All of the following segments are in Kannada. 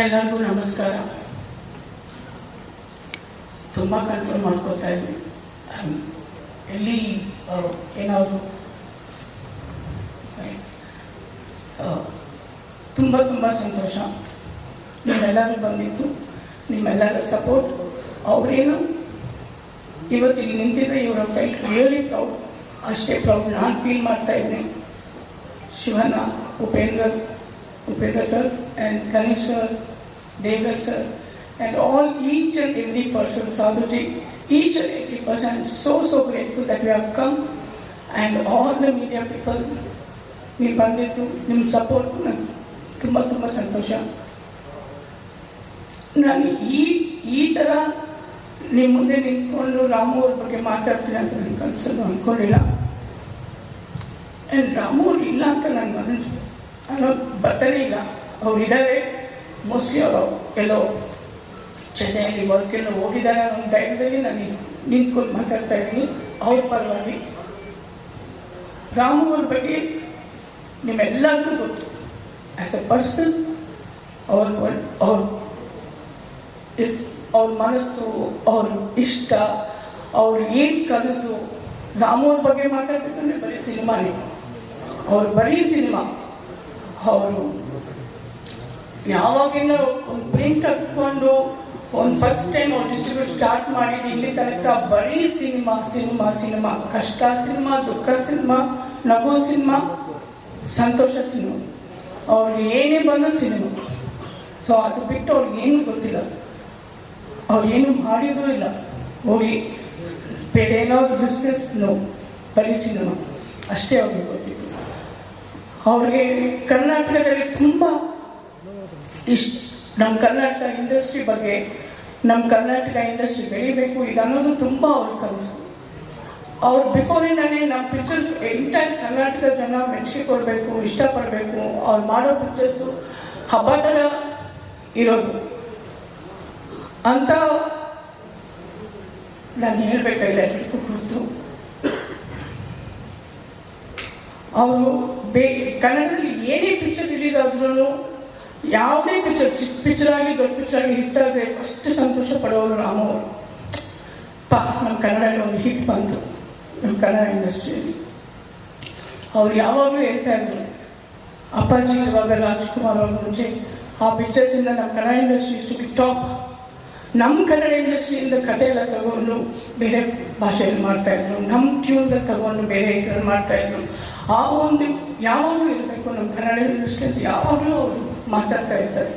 ಎಲ್ಲರಿಗೂ ನಮಸ್ಕಾರ. ತುಂಬ ಕಂಟ್ರೋಲ್ ಮಾಡ್ಕೊಳ್ತಾ ಇದ್ವಿ. ಎಲ್ಲಿ ಏನಾದರೂ ತುಂಬ ತುಂಬ ಸಂತೋಷ ನೀವೆಲ್ಲರೂ ಬಂದಿತ್ತು. ನಿಮ್ಮೆಲ್ಲರ ಸಪೋರ್ಟ್. ಅವರೇನು ಇವತ್ತಿಲ್ಲಿ ನಿಂತಿದ್ರೆ ಇವರ ಫೈಲ್ ರಿಯಲಿ ಪ್ರೌಡ್, ಅಷ್ಟೇ ಪ್ರೌಡ್ ನಾನು ಫೀಲ್ ಮಾಡ್ತಾ ಇದ್ದೀನಿ. Shivanna, Upendra sir and Ganesh sir, Deval sir, and all each and every person, Sadhuji, each and every person, I'm so grateful that you have come, and all the media people, ನೀವು ಬಂದಿದ್ದು ನಿಮ್ಮ ಸಪೋರ್ಟು ನನಗೆ ತುಂಬ ತುಂಬ ಸಂತೋಷ. ನಾನು ಈ ಥರ ನಿಮ್ಮ ಮುಂದೆ ನಿಂತ್ಕೊಂಡು ರಾಮು ಅವ್ರ ಬಗ್ಗೆ ಮಾತಾಡ್ತೀನಿ ಅಂತ ನನಗೆ ಕನಸಲು ಅಂದ್ಕೊಂಡಿಲ್ಲ. ಆ್ಯಂಡ್ ರಾಮು ಅವ್ರು ಇಲ್ಲ ಅಂತ ನನಗೆ ಅನ್ನಿಸ್ತು, ಅನ್ನೋದು ಬರ್ತಾನೆ ಇಲ್ಲ. ಅವ್ರು ಇದ್ದಾರೆ, ಮೋಸ್ಟ್ಲಿ ಅವರು ಎಲ್ಲೋ ಚೆನ್ನೈಯಲ್ಲಿ ವರ್ಕೆಲ್ಲೋ ಹೋಗಿದ್ದಾರೆ ಅನ್ನೋ ಟೈಮ್ದಲ್ಲಿ ನಾನು ನಿಂತ್ಕೊಂಡು ಮಾತಾಡ್ತಾ ಇದ್ದೀನಿ ಅವ್ರ ಪರವಾಗಿ. ರಾಮು ಅವ್ರ ಬಗ್ಗೆ ನಿಮ್ಮೆಲ್ಲರಿಗೂ ಗೊತ್ತು. ಆ್ಯಸ್ ಎ ಪರ್ಸನ್ ಅವ್ರ ಮನಸ್ಸು, ಅವ್ರ ಇಷ್ಟ, ಅವ್ರ ಏನು ಕನಸು. ರಾಮು ಅವ್ರ ಬಗ್ಗೆ ಮಾತಾಡ್ಬೇಕಂದ್ರೆ ಬರೀ ಸಿನಿಮಾನೇ, ಅವ್ರು ಬರೀ ಸಿನಿಮಾ. ಅವರು ಯಾವಾಗಿಂದ ಒಂದು ಪ್ರಿಂಟ್ ಹಾಕ್ಕೊಂಡು ಒಂದು ಫಸ್ಟ್ ಟೈಮ್ ಅವ್ರು ಡಿಸ್ಟ್ರಿಬ್ಯೂಟ್ ಸ್ಟಾರ್ಟ್ ಮಾಡಿದ್ದು ಇಲ್ಲಿ ತನಕ ಬರೀ ಸಿನಿಮಾ. ಕಷ್ಟ ಸಿನಿಮಾ, ದುಃಖ ಸಿನಿಮಾ, ನಗು ಸಿನಿಮಾ, ಸಂತೋಷ ಸಿನಿಮಾ. ಅವ್ರಿಗೆ ಏನೇ ಬಂದು ಸಿನಿಮಾ. ಸೊ ಅದು ಬಿಟ್ಟು ಅವ್ರಿಗೆ ಏನೂ ಗೊತ್ತಿಲ್ಲ, ಅವ್ರು ಏನು ಮಾಡಿದೂ ಇಲ್ಲ. ಹೋಗಿ ಬೇರೆ ಏನಾದ್ರು ಬಿಸ್ನೆಸ್ ಬರೀ ಸಿನಿಮಾ ಅಷ್ಟೇ ಅವ್ರಿಗೆ ಗೊತ್ತಿತ್ತು. ಅವ್ರಿಗೆ ಕರ್ನಾಟಕದಲ್ಲಿ ತುಂಬ ನಮ್ಮ ಕರ್ನಾಟಕ ಇಂಡಸ್ಟ್ರಿ ಬಗ್ಗೆ, ನಮ್ಮ ಕರ್ನಾಟಕ ಇಂಡಸ್ಟ್ರಿ ಬೆಳಿಬೇಕು ಇದು ಅನ್ನೋದು ತುಂಬ ಅವ್ರ ಕನಸು. ಅವ್ರು ಬಿಫೋರಿಂದಾನೇ ನಮ್ಮ ಪಿಕ್ಚರ್ ಎಂಟೈರ್ ಕರ್ನಾಟಕ ಜನ ಮೆಚ್ಚುಗೆ ಕೊಡಬೇಕು, ಇಷ್ಟಪಡಬೇಕು. ಅವ್ರು ಮಾಡೋ ಪಿಕ್ಚರ್ಸು ಹಬ್ಬ ಥರ ಇರೋದು ಅಂತ ನಾನು ಹೇಳಬೇಕಾಗಿಲ್ಲ, ಎಲ್ರಿಗೂ ಗೊತ್ತು. ಅವರು ಕನ್ನಡದಲ್ಲಿ ಏನೇ ಪಿಕ್ಚರ್ ರಿಲೀಸ್ ಆದ್ರೂ, ಯಾವುದೇ ಪಿಕ್ಚರ್, ಚಿಕ್ಕ ಪಿಕ್ಚರ್ ಆಗಲಿ ದೊಡ್ಡ ಪಿಕ್ಚರ್ ಆಗಲಿ ಹಿಟ್ ಆದರೆ ಫಸ್ಟ್ ಸಂತೋಷ ಪಡೋರು ರಾಮು ಅವರು. ನಮ್ಮ ಕನ್ನಡದಲ್ಲಿ ಒಂದು ಹಿಟ್ ಬಂತು ನಮ್ಮ ಕನ್ನಡ ಇಂಡಸ್ಟ್ರಿಯಲ್ಲಿ. ಅವ್ರು ಯಾವಾಗಲೂ ಹೇಳ್ತಾ ಇದ್ರು, ಅಪ್ಪಾಜಿ ಇರುವಾಗ, ರಾಜ್ಕುಮಾರ್ ಅವ್ರ ಮುಂಚೆ ಆ ಪಿಕ್ಚರ್ಸಿಂದ ನಮ್ಮ ಕನ್ನಡ ಇಂಡಸ್ಟ್ರಿ ಇಷ್ಟು ಟಾಪ್. ನಮ್ಮ ಕನ್ನಡ ಇಂಡಸ್ಟ್ರಿಯಿಂದ ಕತೆ ಎಲ್ಲ ತಗೊಂಡು ಬೇರೆ ಭಾಷೆಯಲ್ಲಿ ಮಾಡ್ತಾಯಿದ್ರು, ನಮ್ಮ ಟ್ಯೂನ್ದ ತಗೊಂಡು ಬೇರೆ ಇದರಲ್ಲಿ ಮಾಡ್ತಾಯಿದ್ರು. ಆ ಒಂದು ಯಾವಾಗಲೂ ಇರಬೇಕು ನಮ್ಮ ಕನ್ನಡ ಇಂಡಸ್ಟ್ರಿ ಅಂತ ಯಾವಾಗಲೂ ಅವರು ಮಾತಾಡ್ತಾ ಇರ್ತಾರೆ.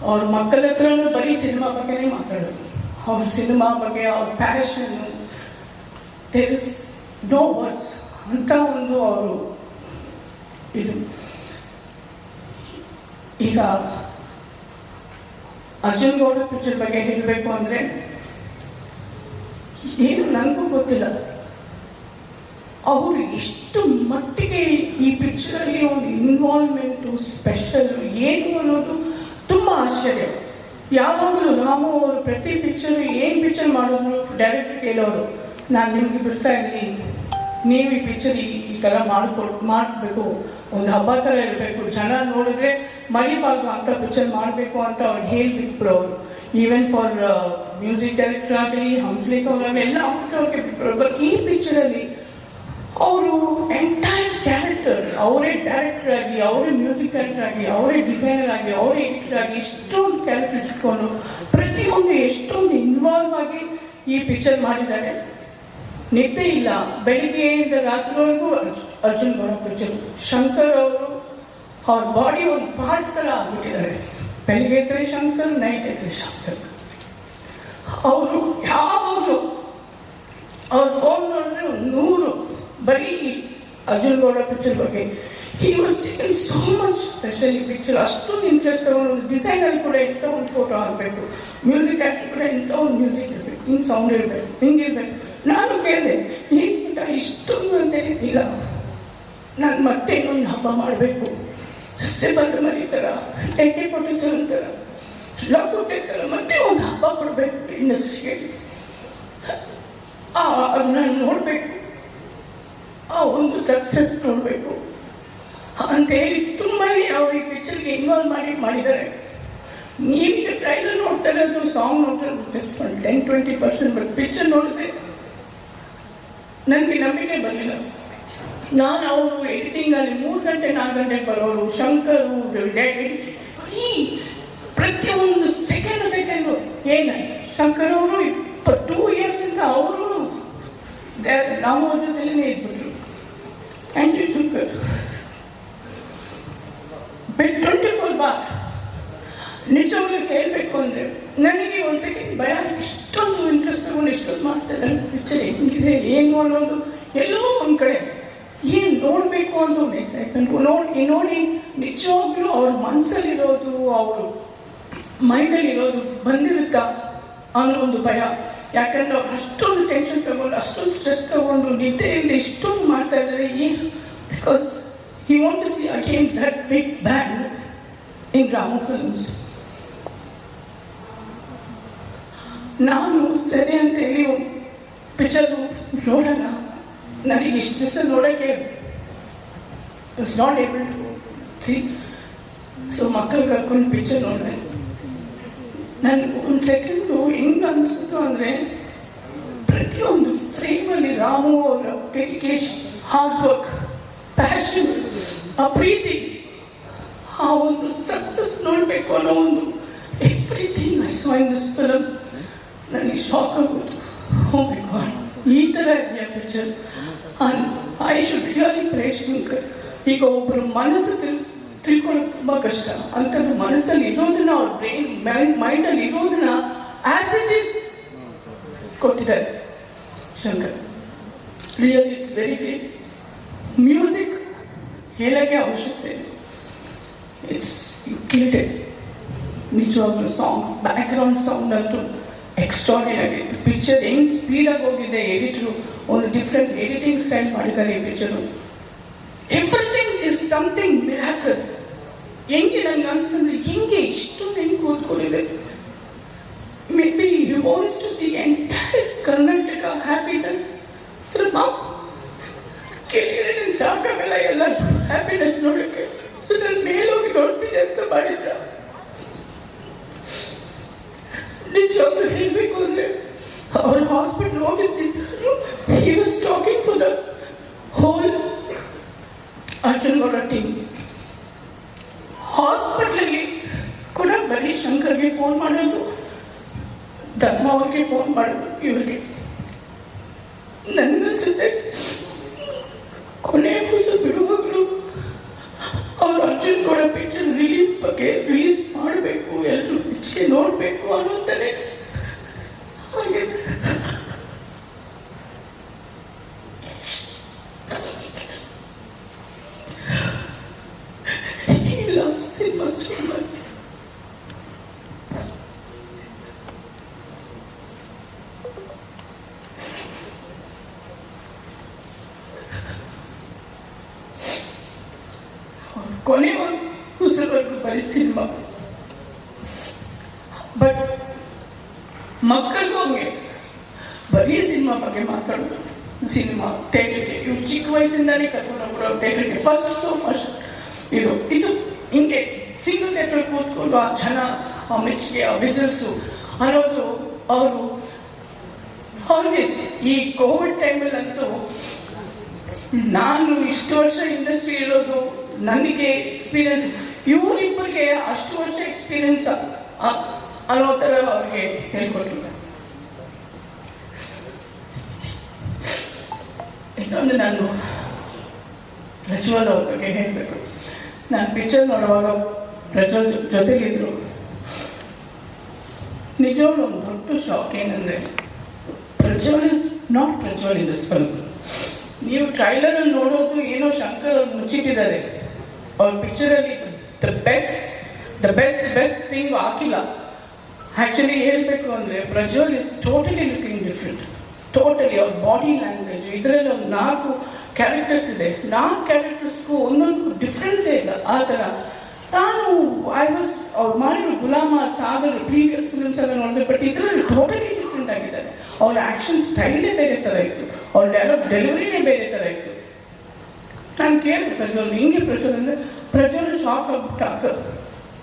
ಅವ್ರ ಮಕ್ಕಳ ಹತ್ರನೂ ಬರೀ ಸಿನಿಮಾ ಬಗ್ಗೆನೇ ಮಾತಾಡೋದು. ಅವ್ರ ಸಿನಿಮಾ ಬಗ್ಗೆ ಅವ್ರ passion, there is no words ಅಂತ ಒಂದು ಅವರು ಇದು. ಈಗ ಅರ್ಜುನ್ ಗೌಡ ಪಿಕ್ಚರ್ ಬಗ್ಗೆ ಹೇಳಬೇಕು ಅಂದರೆ ಏನು ನನಗೂ ಗೊತ್ತಿಲ್ಲ. ಅವರು ಎಷ್ಟು ಮಟ್ಟಿಗೆ ಈ ಪಿಕ್ಚರಲ್ಲಿ ಒಂದು ಇನ್ವಾಲ್ವ್ಮೆಂಟು, ಸ್ಪೆಷಲ್ ಏನು ಅನ್ನೋದು ತುಂಬ ಆಶ್ಚರ್ಯ. ಯಾವಾಗಲೂ ರಾಮು ಅವರು ಪ್ರತಿ ಪಿಕ್ಚರು ಏನು ಪಿಕ್ಚರ್ ಮಾಡಿದ್ರು ಡೈರೆಕ್ಟ್ ಕೇಳೋರು, ನಾನು ನಿಮಗೆ ಬಿಡ್ತಾ ಇದ್ದೀನಿ, ನೀವು ಈ ಪಿಕ್ಚರ್ ಈ ಥರ ಮಾಡಬೇಕು, ಒಂದು ಹಬ್ಬ ಥರ ಇರಬೇಕು, ಜನ ನೋಡಿದ್ರೆ ಮರಿಬಾರ್ದು ಅಂತ ಪಿಕ್ಚರ್ ಮಾಡಬೇಕು ಅಂತ ಅವ್ರು ಹೇಳಿಬಿಟ್ಬಿಡೋರು. ಈವನ್ ಫಾರ್ ಮ್ಯೂಸಿಕ್ ಡೈರೆಕ್ಟರ್ ಆಗಲಿ, ಹಂಸಲೇಖ ಅವರಾಗಲಿ ಎಲ್ಲ ಅವ್ರಿಗೆ ಬಿಟ್ಬಿಡೋರು. ಈ ಪಿಕ್ಚರಲ್ಲಿ ಅವರು ಎಂಟೈರ್ ಕ್ಯಾರೆಕ್ಟರ್, ಅವರೇ ಡೈರೆಕ್ಟರ್ ಆಗಿ, ಅವರೇ ಮ್ಯೂಸಿಕ್ ಡೈರೆಕ್ಟರ್ ಆಗಿ, ಅವರೇ ಡಿಸೈನರ್ ಆಗಿ, ಅವರೇ ಎಡಿಟರ್ ಆಗಿ ಎಷ್ಟೊಂದು ಕ್ಯಾರೆಕ್ಟರ್ ಇಟ್ಕೊಂಡು ಪ್ರತಿಯೊಂದು ಎಷ್ಟೊಂದು ಇನ್ವಾಲ್ವ್ ಆಗಿ ಈ ಪಿಕ್ಚರ್ ಮಾಡಿದ್ದಾರೆ. ನಿದ್ದೆ ಇಲ್ಲ, ಬೆಳಿಗ್ಗೆಯಿಂದ ರಾತ್ರಿವರೆಗೂ ಅರ್ಜುನ್ ಗೌಡ ಪಿಕ್ಚರ್. ಶಂಕರ್ ಅವರು ಅವ್ರ ಬಾಡಿ ಒಂದು ಪಾರ್ಟ್ ಥರ ಆಗ್ಬಿಟ್ಟಿದ್ದಾರೆ. ಬೆಳಿಗ್ಗೆ ಎತ್ತರೆ ಶಂಕರ್, ನೈಟ್ ಎತ್ತರೆ ಶಂಕರ್. ಅವರು ಯಾವಾಗಲೂ ಅವ್ರ ಫೋನ್ ನೋಡಿದ್ರೆ 100 ಬರೀ ಅರ್ಜುನ್ ಗೌಡ ಪಿಕ್ಚರ್ ಬಗ್ಗೆ. He was taken so much special ಈ ಪಿಕ್ಚರ್. ಅಷ್ಟೊಂದು ಇಂಟ್ರೆಸ್ಟ್ ತಗೊಂಡು, ಡಿಸೈನಲ್ಲಿ ಕೂಡ ಇಂಥ ಒಂದು ಫೋಟೋ ಆಗಬೇಕು, ಮ್ಯೂಸಿಕ್ ಡೈರೆಕ್ಟರ್ ಕೂಡ ಇಂಥ ಒಂದು ಮ್ಯೂಸಿಕ್ ಇರಬೇಕು, ಹಿಂಗೆ ಸೌಂಡ್ ಇರಬೇಕು, ಹಿಂಗಿರ್ಬೇಕು. ನಾನು ಕೇಳಿದೆ, ಏನು ಇಷ್ಟೊಂದು ಅಂತೇಳಿ ಇಲ್ಲ, ನಾನು ಮತ್ತೆ ಇನ್ನೊಂದು ಹಬ್ಬ ಮಾಡಬೇಕು, ಸಿಬ್ಬಂದಿ ಮರಿ ಥರ, AK-47 ಥರ, ಲಾಕೋಟೆ ಥರ ಮತ್ತೆ ಒಂದು ಹಬ್ಬ ಕೊಡಬೇಕು ಇಂಡಸ್ಟ್ರಿಗೆ. ಅದನ್ನ ನೋಡಬೇಕು, ಆ ಒಂದು ಸಕ್ಸಸ್ ನೋಡಬೇಕು ಅಂತೇಳಿ ತುಂಬಾ ಅವರು ಈ ಪಿಕ್ಚರ್ಗೆ ಇನ್ವಾಲ್ವ್ ಮಾಡಿದ್ದಾರೆ. ನೀವೀಗ ಟ್ರೈಲರ್ ನೋಡ್ತಾ ಇರೋದು, ಸಾಂಗ್ ನೋಡ್ತಾ ಇರೋದು ಜಸ್ಟ್ 10-20%, ಬಟ್ ಪಿಕ್ಚರ್ ನೋಡಿದ್ರೆ ನನಗೆ ನಂಬಿಕೆ ಬರಲಿಲ್ಲ. ನಾನು ಅವರು ಎಡಿಟಿಂಗಲ್ಲಿ 3 ಗಂಟೆ 4 ಗಂಟೆಗೆ ಬರೋರು, ಶಂಕರು ಬರೀ ಪ್ರತಿಯೊಂದು ಸೆಕೆಂಡು ಏನಾಯ್ತು. ಶಂಕರ್ ಅವರು 2 ಇಯರ್ಸ್ ಇಂದ ಅವರು ನಾವು ಅವ್ರ ಜೊತೆಲೇ ಇದ್ಬಿಟ್ರು. Thank you Shankar. 24 ಬಾರ್ ನಿಜವಾಗ್ಲೂ ಹೇಳಬೇಕು ಅಂದರೆ ನನಗೆ ಒಂದು ಸೆಕೆಂಡ್ ಭಯ, ಇಷ್ಟೊಂದು ಇಂಟ್ರೆಸ್ಟ್ ತಗೊಂಡು ಇಷ್ಟೊಂದು ಮಾಡ್ತಾ ಇದ್ದಾರೆ, ಪಿಕ್ಚರ್ ಹೆಂಗಿದೆ ಏನು ಅನ್ನೋದು ಎಲ್ಲೋ ಒಂದು ಕಡೆ ಏನು ನೋಡಬೇಕು ಅಂತ ಒಂದು ಎಕ್ಸೈಟ್ಮೆಂಟ್ ನೋಡಿ ನಿಜವಾಗ್ಲೂ ಅವ್ರ ಮನಸ್ಸಲ್ಲಿರೋದು, ಅವರು ಮೈಂಡಲ್ಲಿರೋದು ಬಂದಿರುತ್ತಾ ಅನ್ನೋ ಒಂದು ಭಯ. ಯಾಕಂದ್ರೆ ಅವ್ರು ಅಷ್ಟೊಂದು ಟೆನ್ಷನ್ ತಗೊಂಡು, ಅಷ್ಟೊಂದು ಸ್ಟ್ರೆಸ್ ತಗೊಂಡು, ನಿದ್ದೆಯಲ್ಲಿ ಇಷ್ಟೊಂದು ಮಾಡ್ತಾ ಇದ್ದಾರೆ. ಏನು because he want to see again that big bang in Ramu Films. ನಾನು ಸರಿ ಅಂತೇಳಿ ಪಿಕ್ಚರ್ ನೋಡೋಣ, ನನಗೆ ಇಷ್ಟು ದಿವಸ ನೋಡೋಕ್ಕೆ it's not able to see. So ಮಕ್ಕಳು ಕರ್ಕೊಂಡು ಪಿಕ್ಚರ್ ನೋಡಿದೆ. ನನಗೆ ಒಂದು ಸೆಕೆಂಡು ಹೆಂಗೆ ಅನಿಸ್ತು ಅಂದರೆ, ಪ್ರತಿಯೊಂದು ಫ್ರೇಮಲ್ಲಿ ರಾಮು ಅವರ ಡೆಡಿಕೇಶನ್, ಹಾರ್ಡ್ ವರ್ಕ್, ಪ್ಯಾಷನ್, ಆ ಪ್ರೀತಿ, ಆ ಒಂದು ಸಕ್ಸಸ್ ನೋಡಬೇಕು ಅನ್ನೋ ಒಂದು everything I saw in this film. ನನಗೆ ಶಾಕ್ ಆಗೋದು. ಓ ಮೈ ಗಾಡ್, ಈ ಥರ ಇದೆಯಾ picture? I should really pray Shankar. ಈಗ ಒಬ್ಬರು ಮನಸ್ಸು ತಿಳ್ಕೊಳ್ಳೋದು ತುಂಬ ಕಷ್ಟ. ಅಂಥದ್ದು ಮನಸ್ಸಲ್ಲಿ ಇರೋದನ್ನ, ಅವ್ರ ಬ್ರೈನ್ ಮೈಂಡಲ್ಲಿ ಇರೋದನ್ನ ಆಸ್ ಇಟ್ ಈಸ್ ಕೊಟ್ಟಿದ್ದಾರೆ Shankar. Really it's very great. Music ಹೇಳೋಕ್ಕೆ ಅವಶ್ಯಕತೆ ಇದೆ. ಇಟ್ಸ್ ಕಿಲ್ಟೆಡ್. ನಿಜವಾಗ್ಲೂ ಸಾಂಗ್ಸ್, ಬ್ಯಾಕ್ಗ್ರೌಂಡ್ ಸೌಂಡ್ ಅಂತೂ ಎಕ್ಸ್ಟ್ರಾರ್ಡಿನರಿ. ಪಿಕ್ಚರ್ ಹೆಂಗೆ ಸ್ಪೀಡಾಗಿ ಹೋಗಿದೆ, ಎಡಿಟ್ರು ಒಂದು ಡಿಫ್ರೆಂಟ್ ಎಡಿಟಿಂಗ್ ಸ್ಟೈಲ್ ಮಾಡಿದ್ದಾರೆ ಈ picture. Everything is something miracle. ಹೆಂಗೆ ನನಗೆ ಅನಿಸ್ತಂದ್ರೆ, ಹೆಂಗೆ ಇಷ್ಟೊಂದು ಹೆಂಗೆ ಕೂತ್ಕೊಂಡಿದೆ. May be you wants to see entire Karnataka happiness film. ಕೆಳಗಡೆ ನಂಗೆ ಸಾಕಾಗಲ್ಲ ಎಲ್ಲ ಹ್ಯಾಪಿನೆಸ್ ನೋಡೋಕ್ಕೆ. ಸೊ ನಾನು ಮೇಲೋಗಿ ನೋಡ್ತೀನಿ ಅಂತ ಮಾಡಿದ್ರ. ನಿಜವಾಗ್ಲೂ ಹೇಳಬೇಕು ಅಂದರೆ, ಅವ್ರ ಹಾಸ್ಪಿಟಲ್ ಹೋಗಿದ್ದಿದ್ರು, he was talking for the whole Arjun Gowda team. ಹಾಸ್ಪಿಟ್ಲಲ್ಲಿ ಕೂಡ ಬರೀ ಶಂಕರ್ಗೆ ಫೋನ್ ಮಾಡೋದು, ಧರ್ಮ ಅವ್ರಿಗೆ ಫೋನ್ ಮಾಡೋದು, ಇವ್ರಿಗೆ. ನನಗನ್ಸುತ್ತೆ ಕೊನೆ ಕೂಸು ಬಿಡುವಾಗಲೂ ಅವ್ರು ಅರ್ಜುನ್ ಗೌಡ ಪಿಕ್ಚರ್ ರಿಲೀಸ್ ಮಾಡಬೇಕು, ಎಲ್ಲರೂ ಪಿಕ್ಚರ್ ನೋಡಬೇಕು ಅನ್ನೋತಾರೆ. ಹಾಗೆ ಇಲ್ಲ ಸಿನಿಮಾ ಕೊನೆ ಉಸಿರುವರೆಗೂ ಬರೀ ಸಿನಿಮಾ. ಬಟ್ ಮಕ್ಕಳಿಗೂ ಹಂಗೆ ಬರೀ ಸಿನಿಮಾ ಬಗ್ಗೆ ಮಾತಾಡೋದು. ಸಿನಿಮಾ ಥಿಯೇಟ್ರಿಗೆ ಇವ್ರು ಚಿಕ್ಕ ವಯಸ್ಸಿಂದಾನೇ ಕರ್ಕೊಂಡು ಹೋಗ್ರು ಥಿಯೇಟ್ರಿಗೆ. ಫಸ್ಟ್ ಇದು ಹಿಂಗೆ ಸಿಂಗಲ್ ಥಿಯೇಟ್ರಿಗೆ ಕೂತ್ಕೊಂಡು ಆ ಜನ, ಆ ಮೆಚ್ಚುಗೆ, ಆ ವಿಸಲ್ಸು ಅನ್ನೋದು ಅವರು ಆಲ್ವೇಸ್. ಈ ಕೋವಿಡ್ ಟೈಮಲ್ಲಂತೂ ನಾನು ಇಷ್ಟು ವರ್ಷ ಇಂಡಸ್ಟ್ರಿ ಇರೋದು, ನನಗೆ ಎಕ್ಸ್ಪೀರಿಯನ್ಸ್, ಇವರಿಬ್ಬರಿಗೆ ಅಷ್ಟು ವರ್ಷ ಎಕ್ಸ್ಪೀರಿಯನ್ಸ್ ಅನ್ನೋ ಥರ ಅವ್ರಿಗೆ ಹೇಳ್ಕೊಟ್ರು. ಇನ್ನೊಂದು ನಾನು ಪ್ರಜ್ವಲ್ ಅವ್ರ ಬಗ್ಗೆ ಹೇಳಬೇಕು. ನಾನು ಪಿಕ್ಚರ್ ನೋಡುವಾಗ ಪ್ರಜ್ವಲ್ ಜೊತೆಲಿದ್ರು. ನಿಜವಾಗ್ಲೂ ಒಂದು ದೊಡ್ಡ ಶಾಕ್ ಏನಂದರೆ, Prajwal is not Prajwal in this film. ನೀವು ಟ್ರೈಲರಲ್ಲಿ ನೋಡೋದು ಏನೋ ಶಂಕರ್ ಅವ್ರು ಮುಚ್ಚಿಟ್ಟಿದ್ದಾರೆ. ಅವ್ರ ಪಿಕ್ಚರಲ್ಲಿ ದ ಬೆಸ್ಟ್ ಥಿಂಗ್ ಹಾಕಿಲ್ಲ. ಆ್ಯಕ್ಚುಲಿ ಹೇಳಬೇಕು ಅಂದರೆ Prajwal is totally looking different. Totally ಅವ್ರ ಬಾಡಿ ಲ್ಯಾಂಗ್ವೇಜ್, ಇದರಲ್ಲಿ ಒಂದು 4 ಕ್ಯಾರೆಕ್ಟರ್ಸ್ ಇದೆ. 4 ಕ್ಯಾರೆಕ್ಟರ್ಸ್ಗೂ ಒಂದೊಂದು ಡಿಫ್ರೆನ್ಸೇ ಇಲ್ಲ. ಆ ಥರ ಅವ್ರು ಮಾಡಿರೋ ಗುಲಾಮ, ಸಾಗರ್, ಪ್ರೀವಿಯಸ್ ಫಿಲ್ಮ್ಸ್ ಎಲ್ಲ ನೋಡಿದೆ. ಬಟ್ ಇದರಲ್ಲಿ ಟೋಟಲಿ ಡಿಫ್ರೆಂಟ್ ಆಗಿದ್ದಾರೆ. ಅವ್ರ ಆ್ಯಕ್ಷನ್ ಸ್ಟೈಲೇ ಬೇರೆ ಥರ ಇತ್ತು, ಅವ್ರ ಡೈಲಾಗ್ ಡೆಲಿವರಿನೇ ಬೇರೆ ಥರ ಇತ್ತು. ನಾನು ಕೇಳಿದೆ ಪ್ರಜ್ವಲ್, ಹಿಂಗೆ ಪ್ರಜ್ವಲ್ ಅಂದರೆ, ಪ್ರಜ್ವಲ್ ಶಾಕ್ ಆಗ್ಬಿಟ್ಟು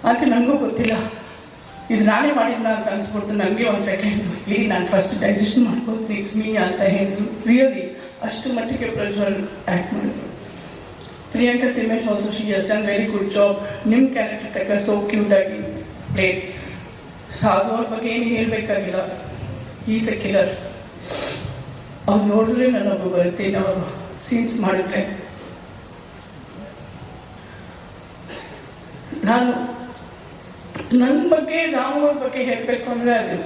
ಆಕೆ ನನಗೂ ಗೊತ್ತಿಲ್ಲ. ಇದು ನಾನೇ ಮಾಡಿದ್ನ ಅಂತ ಅನ್ಸ್ಬಿಡ್ತು ನನಗೆ. ಒಂದು ಸೆಕೆಂಡ್ ಇಲ್ಲಿ ನಾನು ಫಸ್ಟ್ ಡೈಜೆಷನ್ ಮಾಡ್ಬೋದು ನೆಕ್ಸ್ಟ್ ಮೀ ಅಂತ ಹೇಳಿದ್ರು. ರಿಯಲಿ ಅಷ್ಟು ಮಟ್ಟಿಗೆ ಪ್ರಜ್ವಲ್ ಆ್ಯಕ್ಟ್ ಮಾಡಿದ್ರು. Priyanka Thimmesh also she has done very good job. ನಿಮ್ಮ ಕ್ಯಾರೆಕ್ಟರ್ ತಕ್ಕ ಸೋ ಕ್ಯೂಟ್ ಆಗಿ ಪ್ಲೇ. ಸಾಧು ಅವ್ರ ಬಗ್ಗೆ ಏನು ಹೇಳಬೇಕಾಗಿಲ್ಲ, ಈಸ್ ಎ ಕಿಲ್ಲರ್. ಅವ್ರು ನೋಡಿದ್ರೆ ನನಗೂ ಬರುತ್ತೆ ನಾವು ಸೀನ್ಸ್ ಮಾಡಿದ್ರೆ. ನಾನು ನನ್ನ ಬಗ್ಗೆ ರಾಮ್ ಅವ್ರ ಬಗ್ಗೆ ಹೇಳಬೇಕು ಅಂದರೆ ಅದು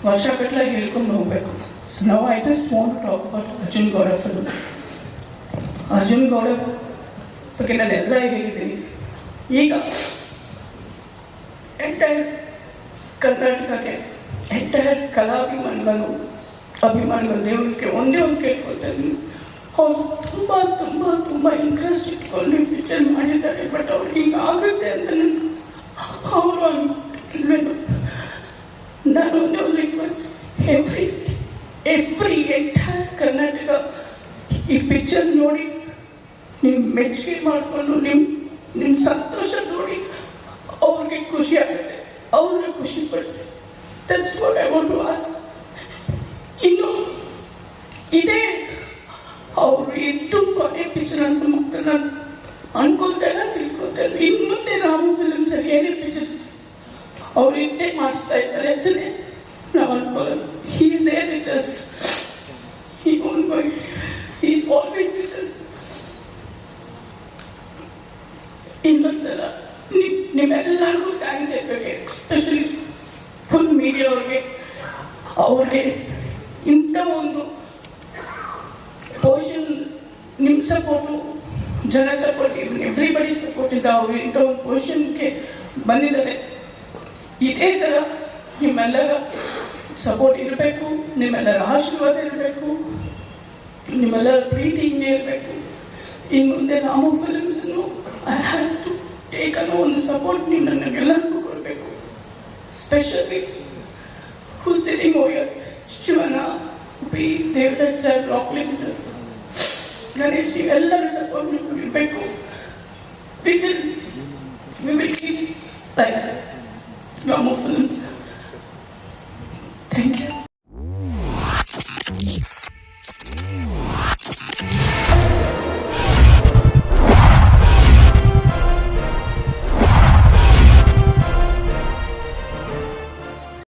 ವರ್ಷಗಟ್ಟಲೆ ಹೇಳ್ಕೊಂಡು ಹೋಗ್ಬೇಕು. ಸೊ ನಾವು I just want talk about Arjun Gowda film. Arjun Gowda ಬಗ್ಗೆ ನಾನು ಎಲ್ಲ ಹೇಳಿದ್ದೀನಿ. ಈಗ ಎಂಟೈರ್ ಕರ್ನಾಟಕಕ್ಕೆ ಎಂಟೈರ್ ಅಭಿಮಾನಿಗಳು ದೇವರಿಗೆ ಒಂದೇ ಒಂದು ಕೇಳ್ಕೊಳ್ತಾರೆ. ಅವರು ತುಂಬ ತುಂಬ ತುಂಬ ಇಂಟ್ರೆಸ್ಟ್ ಇಟ್ಕೊಂಡು ಪಿಕ್ಚರ್ ಮಾಡಿದ್ದಾರೆ. ಬಟ್ ಅವ್ರಿಗೆ ಹಿಂಗೆ ಆಗುತ್ತೆ ಅಂತ ಅವರು ಅನ್ಕಿಲ್ವೇನು. ನಾನು ಒಂದೇ ಒಂದು ರಿಕ್ವೆಸ್ಟ್, ಎವ್ರಿ ಎಂಟೈರ್ ಕರ್ನಾಟಕ ಈ ಪಿಕ್ಚರ್ ನೋಡಿ ನೀವು ಮೆಚ್ಚುಗೆ ಮಾಡಿಕೊಂಡು ನಿಮ್ಮ ಸಂತೋಷ ನೋಡಿ ಅವ್ರಿಗೆ ಖುಷಿ ಆಗುತ್ತೆ, ಅವ್ರನ್ನ ಖುಷಿ ಪಡಿಸಿ. That's what I want to ask. ಇನ್ನು ಇದೇ ಅವರು ಇದ್ದು ಕೊನೆ ಪಿಕ್ಚರ್ ಅಂತ ಮಾತ್ರ ನಾನು ಅನ್ಕೊಳ್ತೇನೆ, ತಿಳ್ಕೊತೇನೆ. ಇನ್ನು ಮುಂದೆ ರಾಮ ಫಿಲ್ಮ್ಸ್ ಅಲ್ಲಿ ಏನೇ ಪಿಕ್ಚರ್ ಅವ್ರು ಇದ್ದೇ ಮಾಡಿಸ್ತಾ ಇದ್ದಾರೆ ಅಂತಲೇ ನಾವು ಅನ್ಕೊಳ್ಳೋದು. He is there with us, he won't go, he is always with us. ಇನ್ನೊಂದ್ಸಲ ನಿಮ್ಮೆಲ್ಲರಿಗೂ ಥ್ಯಾಂಕ್ಸ್ ಹೇಳ್ಬೇಕು, ಎಸ್ಪೆಷಲಿ ಫುಲ್ ಮೀಡಿಯಾ ಅವ್ರಿಗೆ ಇಂಥ ಒಂದು ಪೋರ್ಷನ್, ನಿಮ್ಮ ಸಪೋರ್ಟು, ಜನ ಸಪೋರ್ಟ್, ಎವ್ರಿಬಡಿ ಸಪೋರ್ಟ್ ಇದೆ. ಅವರು ಇಂಥ ಒಂದು ಪೋರ್ಷನ್ಗೆ ಬಂದಿದ್ದಾರೆ. ಇದೇ ಥರ ನಿಮ್ಮೆಲ್ಲರ ಸಪೋರ್ಟ್ ಇರಬೇಕು, ನಿಮ್ಮೆಲ್ಲರ ಆಶೀರ್ವಾದ ಇರಬೇಕು, ನಿಮ್ಮೆಲ್ಲರ ಪ್ರೀತಿ ಹಿಂಗೆ ಇರಬೇಕು. ಇನ್ನು ಮುಂದೆ ರಾಮು ಫಿಲ್ಮ್ಸ್ನು ಐ ಹ್ಯಾವ್ ಟು ಟೇಕ್ ಅನ್ನೋ ಒಂದು ಸಪೋರ್ಟ್ ನೀವು ನನಗೆಲ್ಲರಿಗೂ ಕೊಡಬೇಕು. ಸ್ಪೆಷಲಿ ಹೂ ಸಿಟಿಂಗ್ ಓವರ್ ಶಿವನ, P Devadatt sir, Rockline sir, Ganesh, ನೀವೆಲ್ಲರೂ ಸಪೋರ್ಟ್ ಇರಬೇಕು. We will keep like Ramu Films.